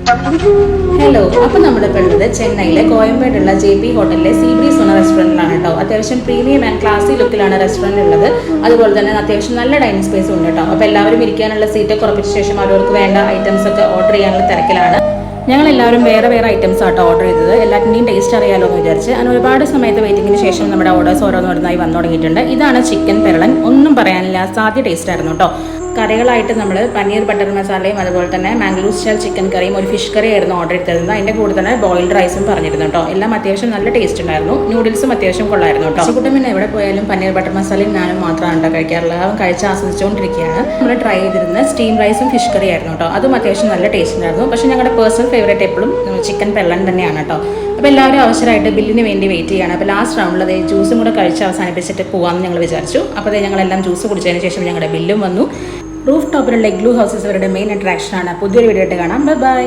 Hello, അപ്പോൾ നമ്മളിപ്പോൾ ഉള്ളത് ചെന്നൈയിലെ കോയമ്പേടുള്ള JP ഹോട്ടലിലെ സീ ബ്രീസ് എന്ന റെസ്റ്റോറൻറ്റിലാണ് കേട്ടോ. അത്യാവശ്യം പ്രീമിയം ആൻഡ് ക്ലാസി ലുക്കിലാണ് റെസ്റ്റോറൻറ്റ് ഉള്ളത്. അതുപോലെ തന്നെ അത്യാവശ്യം നല്ല ഡൈനിങ് സ്പേസ് ഉണ്ട് കേട്ടോ. അപ്പോൾ എല്ലാവരും ഇരിക്കാനുള്ള സീറ്റൊക്കെ ഉറപ്പിച്ച ശേഷം അവർക്ക് വേണ്ട ഐറ്റംസ് ഒക്കെ ഓർഡർ ചെയ്യാനുള്ള തിരക്കിലാണ്. ഞങ്ങൾ എല്ലാവരും വേറെ വേറെ ഐറ്റംസ് ആട്ടോ ഓർഡർ ചെയ്തത്. എല്ലാത്തിൻ്റെയും ടേസ്റ്റ് അറിയാലോ എന്ന് വിചാരിച്ച് അങ്ങനെ ഒരുപാട് സമയത്ത് വെയിറ്റിങ്ങിന് ശേഷം നമ്മുടെ ഓർഡേഴ്സ് ഓരോന്നോരോന്നായി വന്നു തുടങ്ങിയിട്ടുണ്ട്. ഇതാണ് ചിക്കൻ പെരളൻ. ഒന്നും പറയാനില്ല, സാധ്യ ടേസ്റ്റ് ആയിരുന്നു കേട്ടോ. കറികളായിട്ട് നമ്മൾ പനീർ ബട്ടർ മസാലയും അതുപോലെ തന്നെ മാംഗ്ലൂർ സ്റ്റൈൽ ചിക്കൻ കറിയും ഒരു ഫിഷ് കറി ആയിരുന്നു ഓർഡർ ചെയ്തിരുന്നത്. അതിൻ്റെ കൂടെ തന്നെ ബോയിൽഡ് റൈസും പറഞ്ഞിരുന്നു കേട്ടോ. എല്ലാം അത്യാവശ്യം നല്ല ടേസ്റ്റ് ഉണ്ടായിരുന്നു. നൂഡിൽസും അത്യാവശ്യം കൊള്ളായിരുന്നു കേട്ടോ. കുട്ടൻ പിന്നെ എവിടെ പോയാലും പനീർ ബട്ടർ മസാലയും ഞാനും മാത്രമാണ് കേട്ടോ കഴിക്കാറുള്ളത്. അവൻ കഴിച്ച് ആസ്വദിച്ചുകൊണ്ടിരിക്കുകയാണ്. നമ്മൾ ട്രൈ ചെയ്തിരുന്ന സ്റ്റീം റൈസും ഫിഷ് കറി ആയിരുന്നു കേട്ടോ. അതും അത്യാവശ്യം നല്ല ടേസ്റ്റ് ഉണ്ടായിരുന്നു. പക്ഷേ ഞങ്ങളുടെ പേഴ്സണൽ ഫേവറേറ്റ് എപ്പോഴും ചിക്കൻ പെരളൻ തന്നെയാണ് കേട്ടോ. അപ്പോൾ എല്ലാവരും അവസരമായിട്ട് ബില്ലിന് വേണ്ടി വെയിറ്റ് ചെയ്യുകയാണ്. അപ്പോൾ ലാസ്റ്റ് റൗണ്ടിൽ ജ്യൂസും കൂടെ കഴിച്ച് അവസാനിപ്പിച്ചിട്ട് പോകാമെന്ന് ഞങ്ങൾ വിചാരിച്ചു. അപ്പോൾ ഞങ്ങളെല്ലാം ജ്യൂസ് കുടിച്ചതിന് ശേഷം ഞങ്ങളുടെ ബില്ലും വന്നു. റൂഫ് ടോപ്പിലുള്ള ഇഗ്ലൂ ഹൗസസ് അവരുടെ മെയിൻ അട്രാക്ഷനാണ്. പുതിയൊരു വീഡിയോ ആയിട്ട് കാണാം. ബൈ.